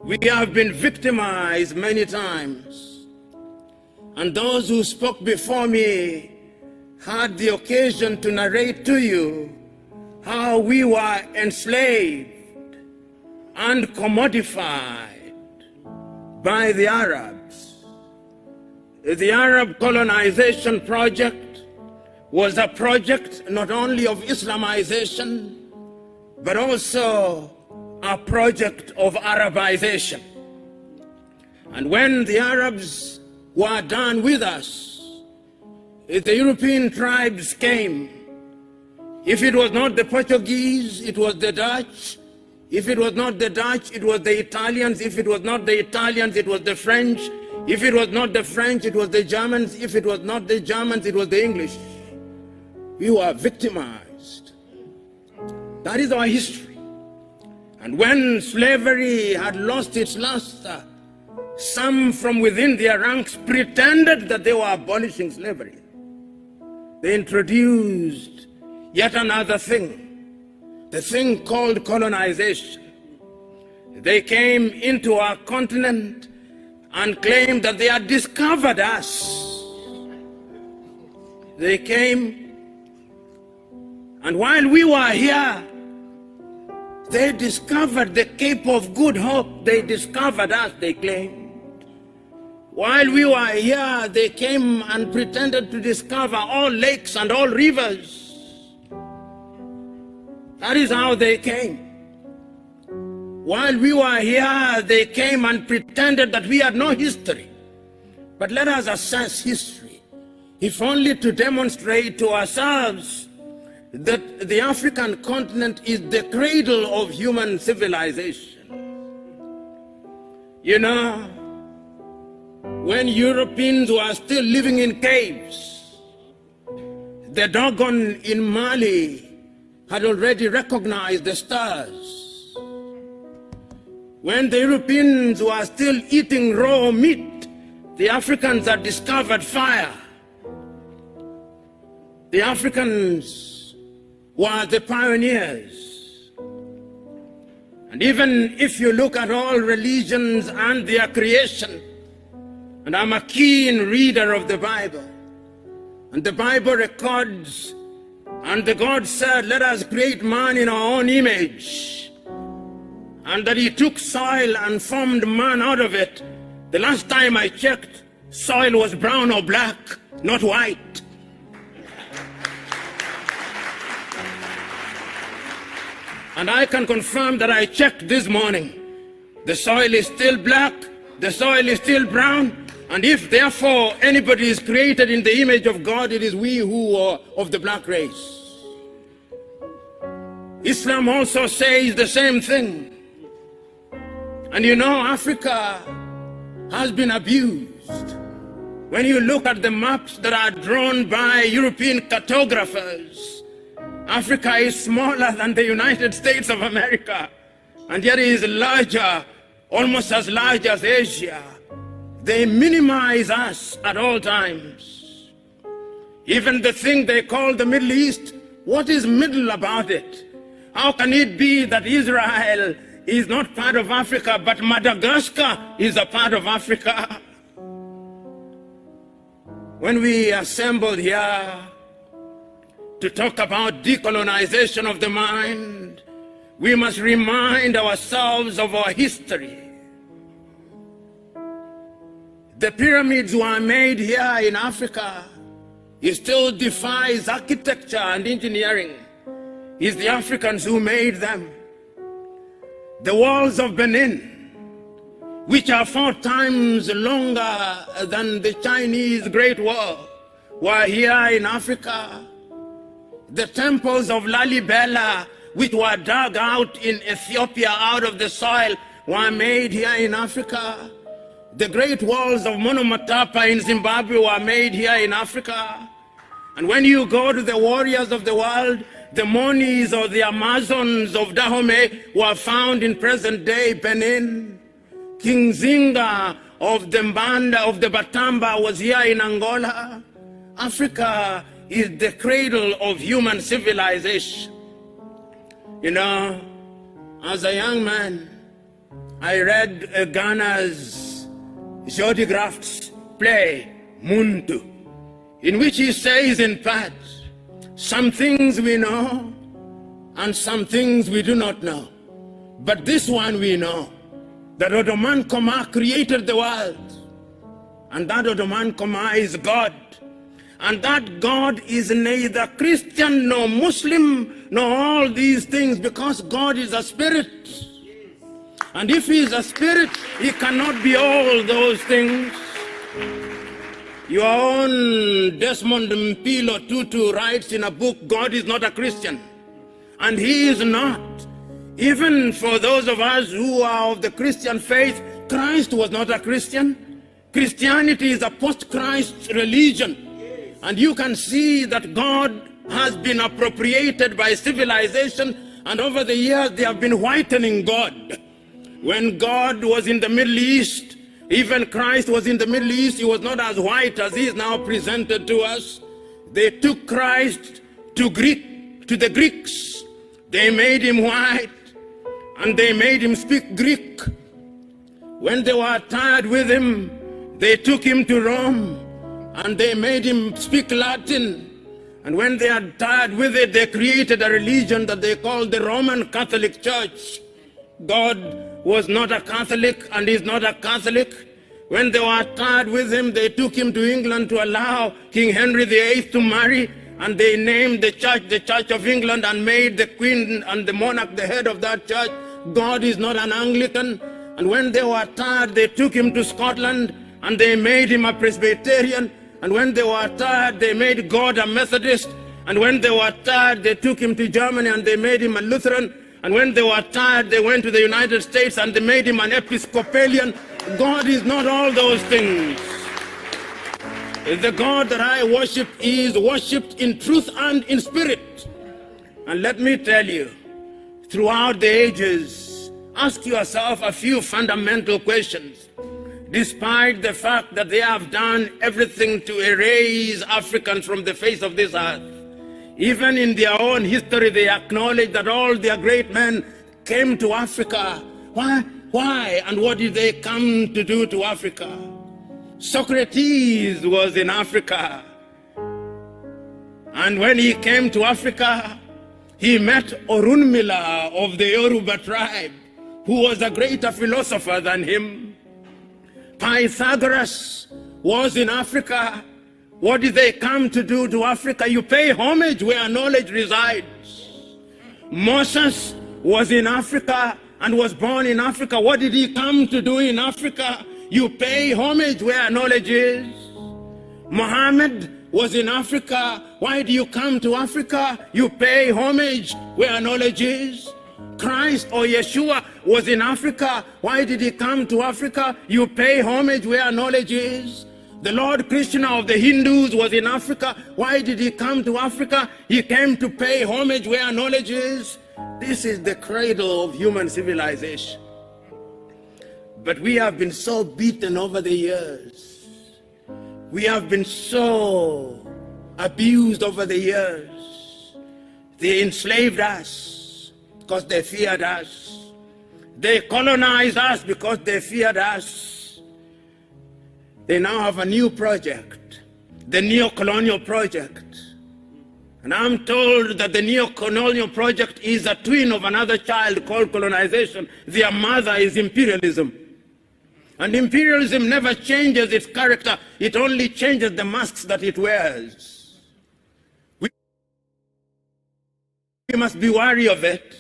We have been victimized many times. And those who spoke before me had the occasion to narrate to you how we were enslaved and commodified by the Arabs. The Arab colonization project was a project not only of Islamization, but also a project of Arabization. And when the Arabs were done with us, the European tribes came. If it was not the Portuguese, it was the Dutch. If it was not the Dutch, it was the Italians. If it was not the Italians, it was the French. If it was not the French, it was the Germans. If it was not the Germans, it was the English. We were victimized. That is our history. And when slavery had lost its luster, some from within their ranks pretended that they were abolishing slavery. They introduced yet another thing, the thing called colonization. They came into our continent and claimed that they had discovered us. They came, and while we were here, they discovered the Cape of Good Hope. They discovered us, they claimed. While we were here, they came and pretended to discover all lakes and all rivers. That is how they came. While we were here, they came and pretended that we had no history. But let us assess history, if only to demonstrate to ourselves that the African continent is the cradle of human civilization. You know, when Europeans were still living in caves, the Dogon in Mali had already recognized the stars. When the Europeans were still eating raw meat, the Africans had discovered fire. The Africans were the pioneers. And even if you look at all religions and their creation, and I'm a keen reader of the Bible, and the Bible records, and the God said, let us create man in our own image, and that he took soil and formed man out of it. The last time I checked, soil was brown or black, not white. And I can confirm that I checked this morning. The soil is still black, the soil is still brown, and if therefore anybody is created in the image of God, it is we who are of the black race. Islam also says the same thing. And you know, Africa has been abused. When you look at the maps that are drawn by European cartographers, Africa is smaller than the United States of America, and yet it is larger, almost as large as Asia. They minimize us at all times. Even the thing they call the Middle East, what is middle about it? How can it be that Israel is not part of Africa, but Madagascar is a part of Africa? When we assembled here to talk about decolonization of the mind, we must remind ourselves of our history. The pyramids were made here in Africa. It still defies architecture and engineering. It's the Africans who made them. The walls of Benin, which are 4 times longer than the Chinese Great Wall, were here in Africa. The temples of Lalibela, which were dug out in Ethiopia out of the soil, were made here in Africa. The great walls of Monomotapa in Zimbabwe were made here in Africa. And when you go to the warriors of the world, the Monis or the Amazons of Dahomey were found in present-day Benin. King Zinga of the Mbanda of the Batamba was here in Angola. Africa is the cradle of human civilization. You know, as a young man, I read Ghana's Jodigraph's play, Muntu, in which he says in part, some things we know and some things we do not know. But this one we know, that Odoman Koma created the world, and that Odoman Koma is God, and that God is neither Christian nor Muslim nor all these things, because God is a spirit. And if he is a spirit, he cannot be all those things. Your own Desmond P.L.O Tutu writes in a book, God is not a Christian. And he is not. Even for those of us who are of the Christian faith, Christ was not a Christian. Christianity is a post-Christ religion. And you can see that God has been appropriated by civilization, and over the years they have been whitening God. When God was in the Middle East, even Christ was in the Middle East, he was not as white as he is now presented to us. They took Christ to the Greeks. They made him white, and they made him speak Greek. When they were tired with him, they took him to Rome, and they made him speak Latin. And when they had tired with it, they created a religion that they called the Roman Catholic Church. God was not a Catholic and is not a Catholic. When they were tired with him, they took him to England to allow King Henry VIII to marry, and they named the Church of England, and made the Queen and the monarch the head of that church. God is not an Anglican. And when they were tired, they took him to Scotland, and they made him a Presbyterian. And when they were tired, they made God a Methodist. And when they were tired, they took him to Germany, and they made him a Lutheran. And when they were tired, they went to the United States, and they made him an Episcopalian. God is not all those things. The God that I worship is worshipped in truth and in spirit. And let me tell you, throughout the ages, ask yourself a few fundamental questions. Despite the fact that they have done everything to erase Africans from the face of this earth, even in their own history, they acknowledge that all their great men came to Africa. Why? And what did they come to do to Africa? Socrates was in Africa. And when he came to Africa, he met Orunmila of the Yoruba tribe, who was a greater philosopher than him. Pythagoras was in Africa. What did they come to do to Africa? You pay homage where knowledge resides. Moses was in Africa and was born in Africa. What did he come to do in Africa? You pay homage where knowledge is. Muhammad was in Africa. Why do you come to Africa? You pay homage where knowledge is. Christ or Yeshua was in Africa. Why did he come to Africa? You pay homage where knowledge is. The Lord Krishna of the Hindus was in Africa. Why did he come to Africa? He came to pay homage where knowledge is. This is the cradle of human civilization. But we have been so beaten over the years. We have been so abused over the years. They enslaved us because they feared us. They colonized us because they feared us. They now have a new project, the neo-colonial project. And I'm told that the neo-colonial project is a twin of another child called colonization. Their mother is imperialism. And imperialism never changes its character. It only changes the masks that it wears. We must be wary of it.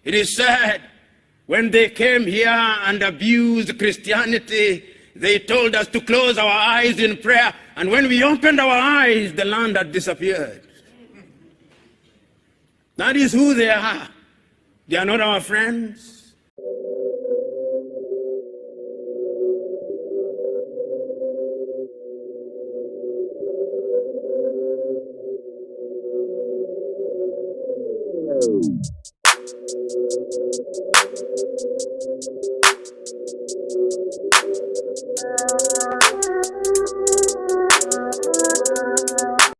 It is said, when they came here and abused Christianity, they told us to close our eyes in prayer, and when we opened our eyes, the land had disappeared. That is who they are. They are not our friends.